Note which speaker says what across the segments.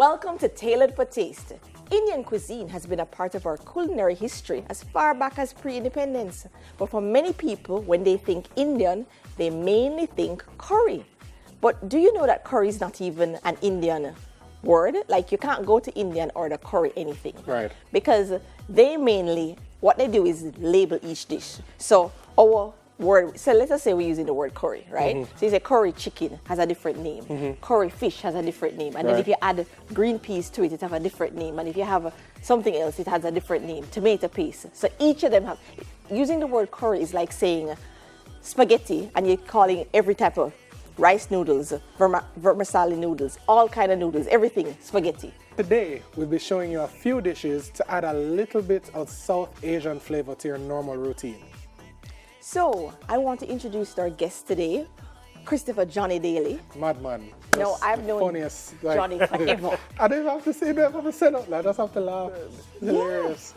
Speaker 1: Welcome to Tailored for Taste. Indian cuisine has been a part of our culinary history as far back as pre-independence. But for many people, when they think Indian, they mainly think curry. But do you know that curry is not even an Indian word? Like, you can't go to India and order curry anything.
Speaker 2: Right.
Speaker 1: Because they mainly, what they do is label each dish. So our word, so let us say we're using the word curry, right?
Speaker 2: Mm-hmm.
Speaker 1: So you say curry chicken has a different name.
Speaker 2: Mm-hmm.
Speaker 1: Curry fish has a different name. And then
Speaker 2: Right.
Speaker 1: if you add green peas to it, it has a different name. And if you have something else, it has a different name. Tomato paste. So each of them have, using the word curry is like saying spaghetti and you're calling every type of rice noodles, vermicelli noodles, all kind of noodles, everything spaghetti.
Speaker 2: Today, we'll be showing you a few dishes to add a little bit of South Asian flavor to your normal routine.
Speaker 1: So, I want to introduce our guest today, Christopher Johnny Daly.
Speaker 2: Madman.
Speaker 1: No,
Speaker 2: Just
Speaker 1: I've known
Speaker 2: funniest, like-
Speaker 1: Johnny forever.
Speaker 2: I don't even have to say that, I have to say nothing. I just have to laugh. It's hilarious.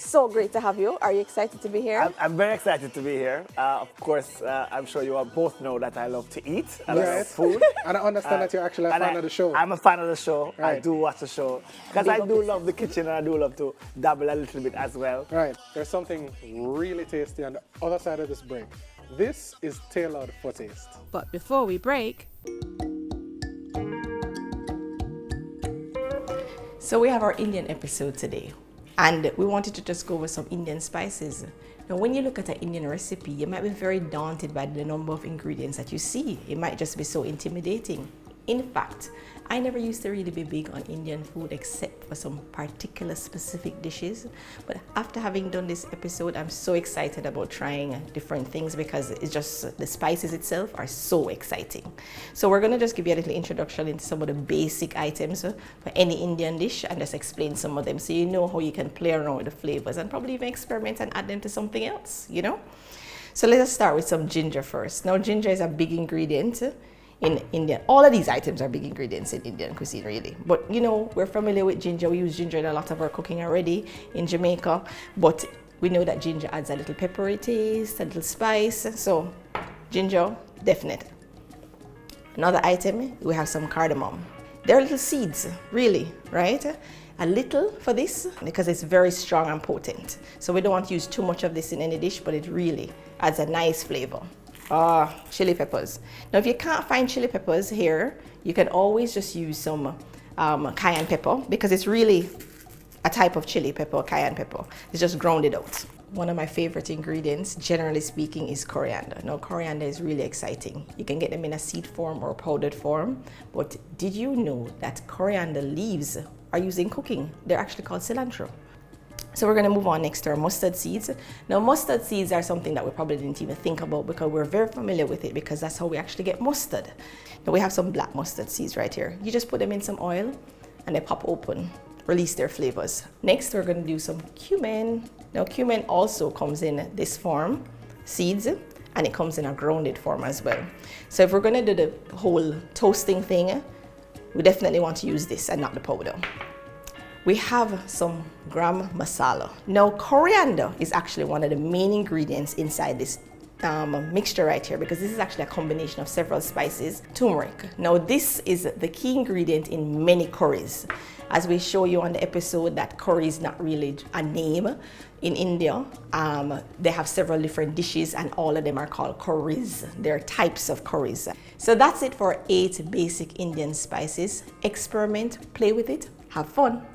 Speaker 1: So great to have you. Are you excited to be here?
Speaker 3: I'm very excited to be here. Of course, I'm sure you all both know that I love to eat. I love
Speaker 2: Right.
Speaker 3: food.
Speaker 2: And I understand that you're actually a fan of the show.
Speaker 3: I'm a fan of the show. I
Speaker 2: Right.
Speaker 3: do watch the show. Because I do love the kitchen and I do love to dabble a little bit as well.
Speaker 2: Right. There's something really tasty on the other side of this break. This is tailored for taste.
Speaker 4: But before we break,
Speaker 1: So we have our Indian episode today, and we wanted to just go with some Indian spices. Now, when you look at an Indian recipe, you might be very daunted by the number of ingredients that you see. It might just be so intimidating. In fact, I never used to really be big on Indian food except for some particular specific dishes. But after having done this episode, I'm so excited about trying different things because it's just the spices itself are so exciting. So we're gonna just give you a little introduction into some of the basic items for any Indian dish and just explain some of them so you know how you can play around with the flavors and probably even experiment and add them to something else, you know? So let us start with some ginger first. Now, ginger is a big ingredient in India. All of these items are big ingredients in Indian cuisine, really. But you know, we're familiar with ginger. We use ginger in a lot of our cooking already in Jamaica. But we know that ginger adds a little peppery taste, a little spice. So ginger, definite. Another item, we have some cardamom. They're little seeds, really, right? A little for this because it's very strong and potent. So we don't want to use too much of this in any dish, but it really adds a nice flavor. Chili peppers. Now, if you can't find chili peppers here, you can always just use some cayenne pepper because it's really a type of chili pepper, cayenne pepper. It's just grounded out. One of my favorite ingredients, generally speaking, is coriander. Now, coriander is really exciting. You can get them in a seed form or powdered form. But did you know that coriander leaves are used in cooking? They're actually called cilantro. So we're going to move on next to our mustard seeds. Now, mustard seeds are something that we probably didn't even think about because we're very familiar with it because that's how we actually get mustard. Now, we have some black mustard seeds right here. You just put them in some oil and they pop open, release their flavors. Next, we're going to do some cumin. Now, cumin also comes in this form, seeds, and it comes in a grounded form as well. So if we're going to do the whole toasting thing, we definitely want to use this and not the powder. We have some Tikka Masala. Now, coriander is actually one of the main ingredients inside this mixture right here because this is actually a combination of several spices. Turmeric. Now, this is the key ingredient in many curries. As we show you on the episode that curry is not really a name in India. They have several different dishes and all of them are called curries. There are types of curries. So that's it for 8 basic Indian spices. Experiment, play with it, have fun.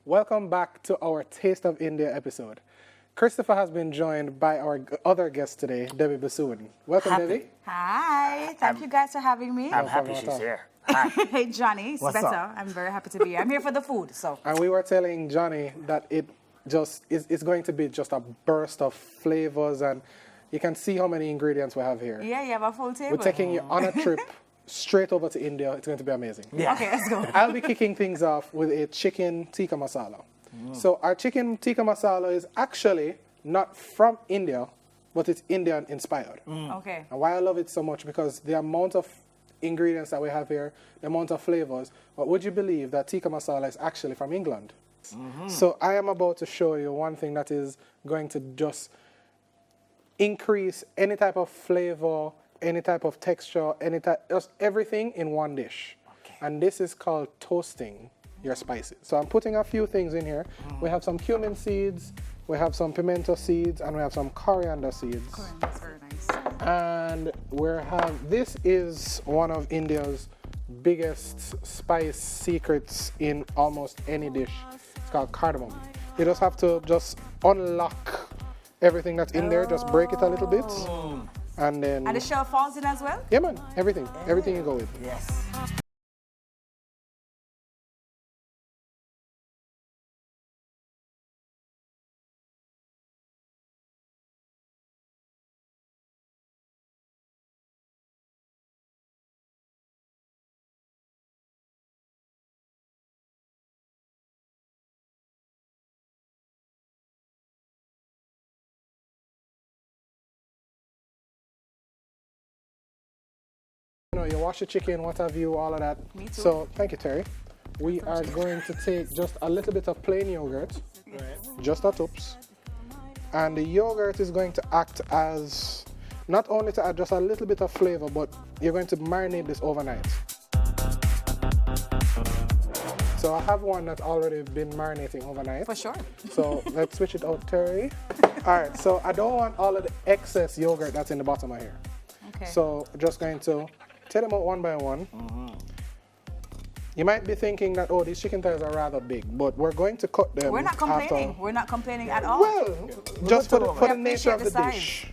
Speaker 2: Welcome back to our Taste of India episode. Christopher has been joined by our other guest today, Debbie Bassoon. Welcome, Debbie.
Speaker 5: Hi, thank you guys for having me.
Speaker 3: I'm happy
Speaker 2: problem at
Speaker 3: she's
Speaker 2: all.
Speaker 3: here. Hi.
Speaker 5: Hey, Johnny, it's
Speaker 3: What's
Speaker 5: better.
Speaker 3: up?
Speaker 5: I'm very happy to be here. I'm here for the food, so.
Speaker 2: And we were telling Johnny that it's going to be just a burst of flavors, and you can see how many ingredients we have here.
Speaker 5: Yeah, you have a full table.
Speaker 2: We're taking you on a trip straight over to India. It's going to be amazing.
Speaker 3: Yeah.
Speaker 5: Okay, let's go.
Speaker 2: I'll be kicking things off with a chicken tikka masala. So our chicken tikka masala is actually not from India, but it's Indian inspired.
Speaker 5: Okay.
Speaker 2: And why I love it so much because the amount of ingredients that we have here, the amount of flavors, but would you believe that tikka masala is actually from England? So I am about to show you one thing that is going to just increase any type of flavor, any type of texture, just everything in one dish. And this is called toasting your spices. So I'm putting a few things in here. We have some cumin seeds, we have some pimento seeds, and we have some coriander seeds.
Speaker 5: That's very nice.
Speaker 2: And this is one of India's biggest spice secrets in almost any dish. It's called cardamom. You just have to just unlock everything that's in there, just break it a little bit. And then...
Speaker 5: And the shell falls in as well?
Speaker 2: Yeah, man, everything you go with.
Speaker 3: Yes.
Speaker 2: You wash the chicken, what have you, all of that.
Speaker 5: Me too.
Speaker 2: So, thank you, Terry. We are going to take just a little bit of plain yogurt, just a toops. And the yogurt is going to act as, not only to add just a little bit of flavor, but you're going to marinate this overnight. So I have one that's already been marinating overnight.
Speaker 5: For sure.
Speaker 2: So let's switch it out, Terry. All right, so I don't want all of the excess yogurt that's in the bottom of here.
Speaker 5: Okay.
Speaker 2: So we're just going to take them out one by one. You might be thinking that, oh, these chicken thighs are rather big, but we're going to cut them.
Speaker 5: We're not complaining.
Speaker 2: after.
Speaker 5: We're not complaining at all.
Speaker 2: Well, just for the
Speaker 5: We
Speaker 2: nature of the
Speaker 5: appreciate the
Speaker 2: dish.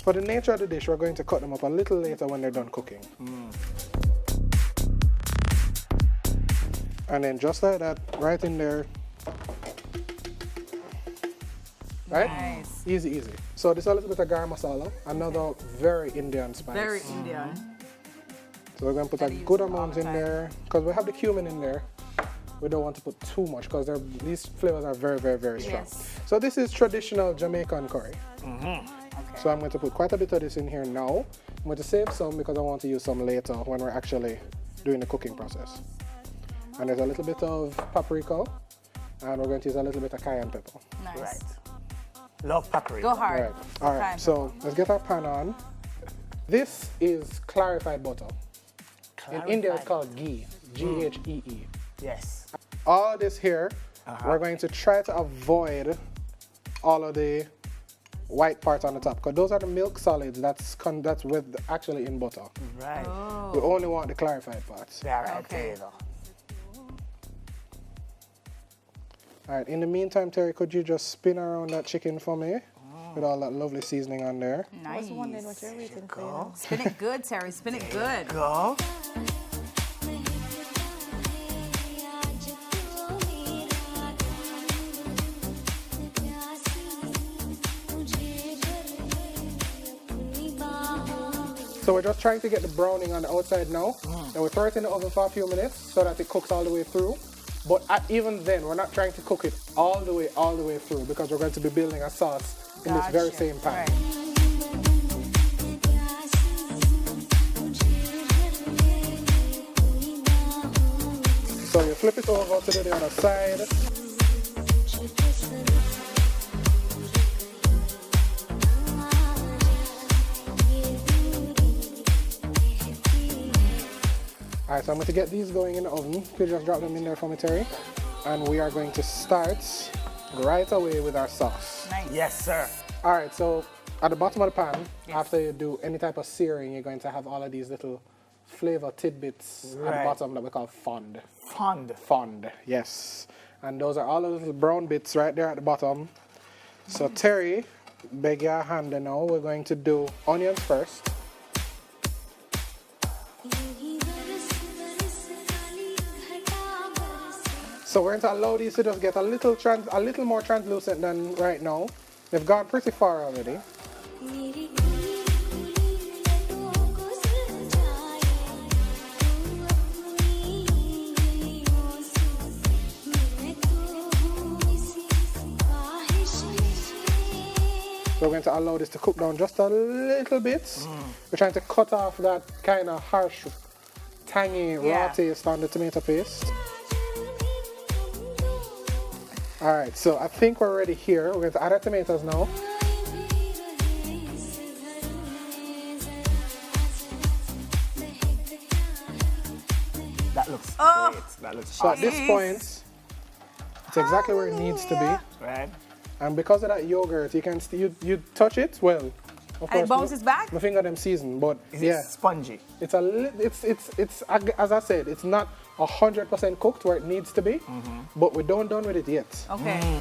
Speaker 2: For the nature of the dish, we're going to cut them up a little later when they're done cooking. And then just like that, right in there. Right?
Speaker 5: Nice.
Speaker 2: Easy, easy. So this is a little bit of garam masala, another very Indian spice.
Speaker 5: Very Indian.
Speaker 2: So we're going to put a good amount in there, because we have the cumin in there. We don't want to put too much, because these flavors are very, very, very strong.
Speaker 5: Yes.
Speaker 2: So this is traditional Jamaican curry.
Speaker 5: Okay.
Speaker 2: So I'm going to put quite a bit of this in here now. I'm going to save some because I want to use some later when we're actually doing the cooking process. And there's a little bit of paprika, and we're going to use a little bit of cayenne pepper.
Speaker 5: Nice.
Speaker 3: Right. Love paprika.
Speaker 5: Go hard.
Speaker 2: Right. All right,
Speaker 5: Cayenne
Speaker 2: so let's get our pan on. This is clarified butter. In India, it's called ghee, G-H-E-E.
Speaker 3: Yes.
Speaker 2: All this here, we're going to try to avoid all of the white parts on the top, because those are the milk solids that's actually in butter.
Speaker 3: Right.
Speaker 2: We only want the clarified parts.
Speaker 3: Yeah, right.
Speaker 5: Okay.
Speaker 2: All right, in the meantime, Terry, could you just spin around that chicken for me with all that lovely seasoning on there?
Speaker 1: I was
Speaker 5: Nice.
Speaker 1: wondering what you're waiting for.
Speaker 5: Spin it good, Terry. Spin it good.
Speaker 3: Go.
Speaker 2: So we're just trying to get the browning on the outside now. And we throw it in the oven for a few minutes so that it cooks all the way through. But even then, we're not trying to cook it all the way through, because we're going to be building a sauce in this very
Speaker 5: Gotcha.
Speaker 2: same pan.
Speaker 5: Right.
Speaker 2: So you flip it over to the other side. All right, so I'm going to get these going in the oven. Could you just drop them in there for me, Terry? And we are going to start right away with our sauce.
Speaker 5: Nice.
Speaker 3: Yes, sir.
Speaker 2: All right, so at the bottom of the pan,
Speaker 5: Yes.
Speaker 2: after you do any type of searing, you're going to have all of these little flavor tidbits at the
Speaker 3: Right.
Speaker 2: bottom that we call fond.
Speaker 3: Fond.
Speaker 2: Fond, yes. And those are all the little brown bits right there at the bottom. So Terry, beg your hand now. We're going to do onions first. So we're going to allow these to just get a little more translucent than right now. They've gone pretty far already. So we're going to allow this to cook down just a little bit. We're trying to cut off that kind of harsh, tangy, raw taste on the tomato paste. All right, so I think we're ready here. We're going to add our tomatoes now.
Speaker 5: Oh.
Speaker 3: great. That looks
Speaker 2: So at this
Speaker 5: Jeez.
Speaker 2: point, it's exactly where it needs to be.
Speaker 3: right.
Speaker 2: And because of that yogurt, you can you touch it well. Of
Speaker 5: And it bounces back?
Speaker 2: My finger them seasoned, but
Speaker 3: Is
Speaker 2: yeah,
Speaker 3: it spongy?
Speaker 2: it's a it's as I said, it's not 100% cooked where it needs to be, but we're done with it yet.
Speaker 5: Okay.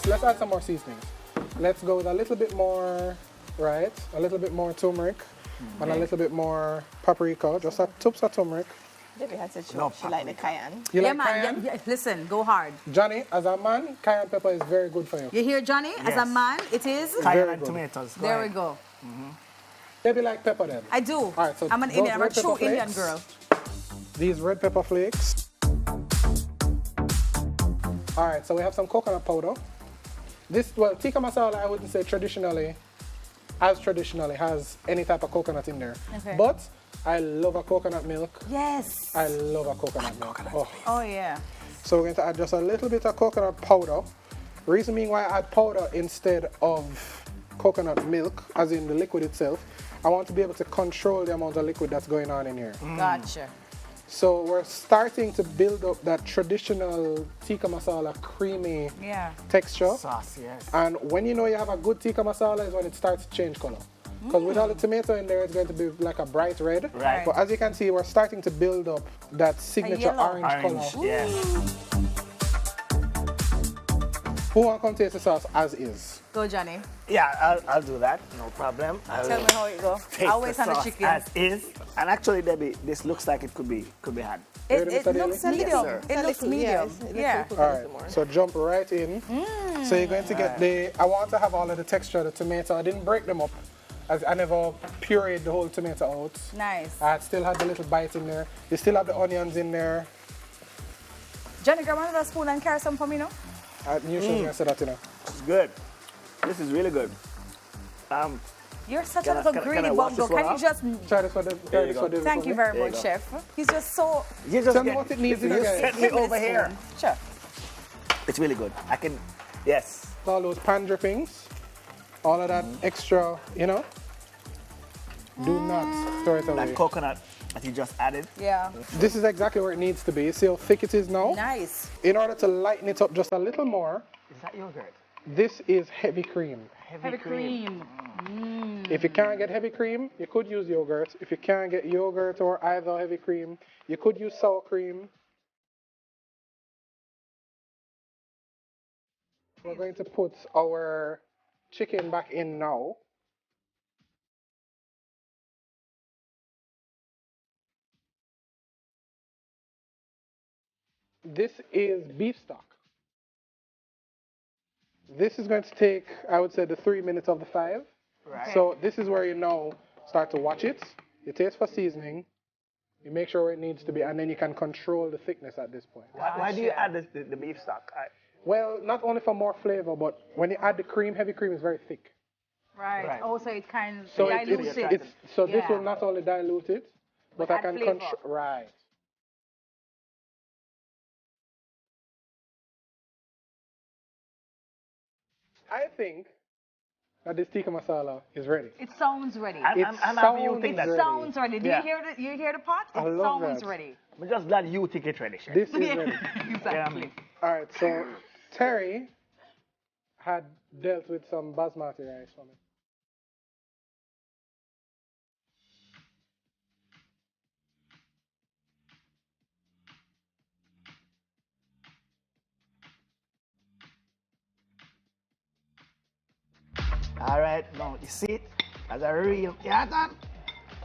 Speaker 2: So let's add some more seasonings. Let's go with a little bit more, right? A little bit more turmeric and a little bit more paprika. Just a tubs of turmeric.
Speaker 1: Debbie had said
Speaker 3: No
Speaker 1: she liked the cayenne.
Speaker 2: You
Speaker 5: Yeah,
Speaker 2: like
Speaker 5: man.
Speaker 2: cayenne?
Speaker 5: Yeah, listen, go hard.
Speaker 2: Johnny, as a man, cayenne pepper is very good for you.
Speaker 5: You hear, Johnny? As a
Speaker 3: Yes.
Speaker 5: man, it is.
Speaker 3: Cayenne
Speaker 2: Very
Speaker 3: and
Speaker 2: good.
Speaker 3: tomatoes. Go
Speaker 5: There we
Speaker 3: ahead.
Speaker 5: go.
Speaker 2: Debbie like pepper then.
Speaker 5: I do.
Speaker 2: All right, so
Speaker 5: I'm an
Speaker 2: those
Speaker 5: Indian. I'm a
Speaker 2: red
Speaker 5: true
Speaker 2: pepper
Speaker 5: Indian
Speaker 2: flakes.
Speaker 5: girl.
Speaker 2: These red pepper flakes. All right, so we have some coconut powder. This, well, tikka masala, I wouldn't say traditionally has any type of coconut in there.
Speaker 5: Okay.
Speaker 2: But I love a coconut milk.
Speaker 5: Yes.
Speaker 2: I love a coconut milk. Oh.
Speaker 5: Oh, yeah.
Speaker 2: So we're going to add just a little bit of coconut powder. Reason being why I add powder instead of coconut milk, as in the liquid itself, I want to be able to control the amount of liquid that's going on in here.
Speaker 5: Gotcha.
Speaker 2: So we're starting to build up that traditional tikka masala creamy
Speaker 5: Yeah.
Speaker 2: texture.
Speaker 3: Sauce, yes.
Speaker 2: And when you know you have a good tikka masala is when it starts to change color. Because with all the tomato in there, it's going to be like a bright red.
Speaker 3: Right.
Speaker 2: But as you can see, we're starting to build up that signature
Speaker 5: yellow.
Speaker 2: orange
Speaker 3: Orange,
Speaker 2: color.
Speaker 3: yes.
Speaker 2: Who want to come taste the sauce as is?
Speaker 5: Go, Johnny.
Speaker 3: Yeah, I'll do that. No problem. I'll
Speaker 5: Tell me how it go.
Speaker 3: take
Speaker 5: I'll
Speaker 3: the
Speaker 5: wait on the
Speaker 3: sauce
Speaker 5: chicken.
Speaker 3: as is. And actually, Debbie, this looks like it could be had.
Speaker 5: It
Speaker 2: Ready, Mr.
Speaker 5: looks
Speaker 2: Daly?
Speaker 5: medium.
Speaker 3: sir.
Speaker 5: It looks medium. Yeah.
Speaker 2: All right, so jump right in. So you're going to get I want to have all of the texture of the tomato. I didn't break them up, as I never pureed the whole tomato out.
Speaker 5: Nice.
Speaker 2: I still had the little bite in there. You still have the onions in there.
Speaker 5: Johnny, grab another spoon and carry some for me, no?
Speaker 2: I knew she was going to say that, you know.
Speaker 3: It's good. This is really good.
Speaker 5: You're such
Speaker 3: Can
Speaker 5: a
Speaker 3: I-
Speaker 5: little
Speaker 3: can I-
Speaker 5: greedy
Speaker 3: can I wash
Speaker 5: bungo.
Speaker 3: this one
Speaker 5: Can you
Speaker 3: off?
Speaker 5: just...
Speaker 2: Try this one. Try this one.
Speaker 5: Thank you very
Speaker 3: There you
Speaker 5: much,
Speaker 3: go.
Speaker 5: chef. He's just so...
Speaker 3: You just
Speaker 2: Tell me
Speaker 3: get-
Speaker 2: what it needs
Speaker 3: you
Speaker 2: in
Speaker 3: just
Speaker 2: there,
Speaker 3: set
Speaker 2: guys.
Speaker 3: me
Speaker 5: Give me the
Speaker 3: over here.
Speaker 5: spoon. Sure.
Speaker 3: It's really good. I can, yes.
Speaker 2: All those pan drippings, all of that extra, you know. Do not throw it away.
Speaker 3: That coconut that you just added.
Speaker 5: Yeah.
Speaker 2: This is exactly where it needs to be. See how thick it is now?
Speaker 5: Nice.
Speaker 2: In order to lighten it up just a little more,
Speaker 3: Is that yogurt?
Speaker 2: this is heavy cream.
Speaker 5: Heavy cream.
Speaker 2: If you can't get heavy cream, you could use yogurt. If you can't get yogurt or either heavy cream, you could use sour cream. We're going to put our chicken back in now. This is beef stock. This is going to take, I would say, the 3 minutes of the 5.
Speaker 3: Right.
Speaker 2: So this is where you now start to watch it. You taste for seasoning. You make sure where it needs to be, and then you can control the thickness at this point.
Speaker 3: Why do you add the beef stock?
Speaker 2: Well, not only for more flavor, but when you add the cream, heavy cream is very thick.
Speaker 5: Right.
Speaker 3: Right.
Speaker 5: Also, it kind of
Speaker 2: So
Speaker 5: dilutes it.
Speaker 2: this
Speaker 5: Yeah.
Speaker 2: will not only dilute it, but
Speaker 5: But
Speaker 2: I
Speaker 5: add
Speaker 2: can
Speaker 5: flavor.
Speaker 2: control. Right. I think that this tikka masala is ready.
Speaker 5: It sounds ready.
Speaker 3: I'm happy you
Speaker 2: sounds
Speaker 3: think
Speaker 5: It
Speaker 3: that.
Speaker 2: ready.
Speaker 5: sounds ready. Do
Speaker 3: Yeah.
Speaker 5: you hear the pot? It
Speaker 2: I love
Speaker 5: sounds
Speaker 2: that.
Speaker 5: ready.
Speaker 3: I'm just glad you think it's ready, chef.
Speaker 2: This is ready.
Speaker 5: Exactly.
Speaker 2: All right, so Terry had dealt with some basmati rice for me.
Speaker 3: All right, now you see it as a real. Yeah, that.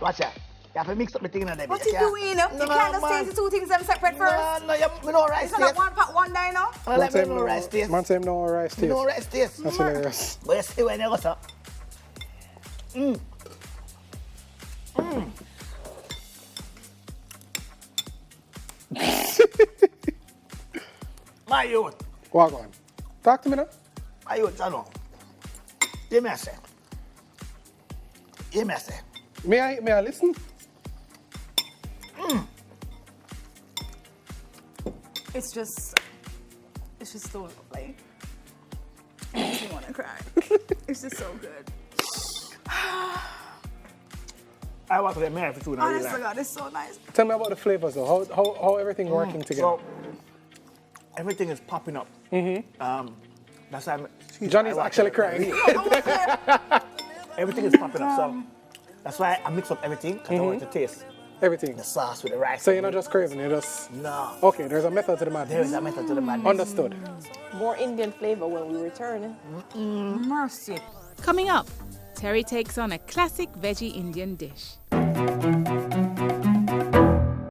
Speaker 3: Watch that. You have to mix up the thing in there.
Speaker 5: What you doing? You can't just taste the two things them separate first.
Speaker 3: No, you know rice
Speaker 5: It's not
Speaker 3: taste.
Speaker 5: one pot, one dino.
Speaker 3: No, let me know rice taste.
Speaker 2: Man say him know rice
Speaker 3: You know
Speaker 2: taste.
Speaker 3: rice taste.
Speaker 2: That's hilarious.
Speaker 3: But you see when you go so. My youth.
Speaker 2: Walk on. Talk to me now.
Speaker 3: My youth, I know. Hear me say. Hear me say.
Speaker 2: May I listen?
Speaker 5: It's just so like. Makes me want to cry. It's just so good.
Speaker 3: I want to get married for food.
Speaker 5: Honest to God, it's so nice.
Speaker 2: Tell me about the flavors though. How everything working together?
Speaker 3: So, everything is popping up. That's why
Speaker 2: Johnny's actually crying.
Speaker 3: Everything is popping up. So, that's why I mix up everything because I want it to taste
Speaker 2: Everything.
Speaker 3: the sauce with the rice.
Speaker 2: So you're not just craving, you're just...
Speaker 3: No.
Speaker 2: Okay, there's a method to the madness.
Speaker 3: There is a method to the madness.
Speaker 2: Understood.
Speaker 1: More Indian flavor when we return.
Speaker 5: Mercy.
Speaker 4: Coming up, Terry takes on a classic veggie Indian dish.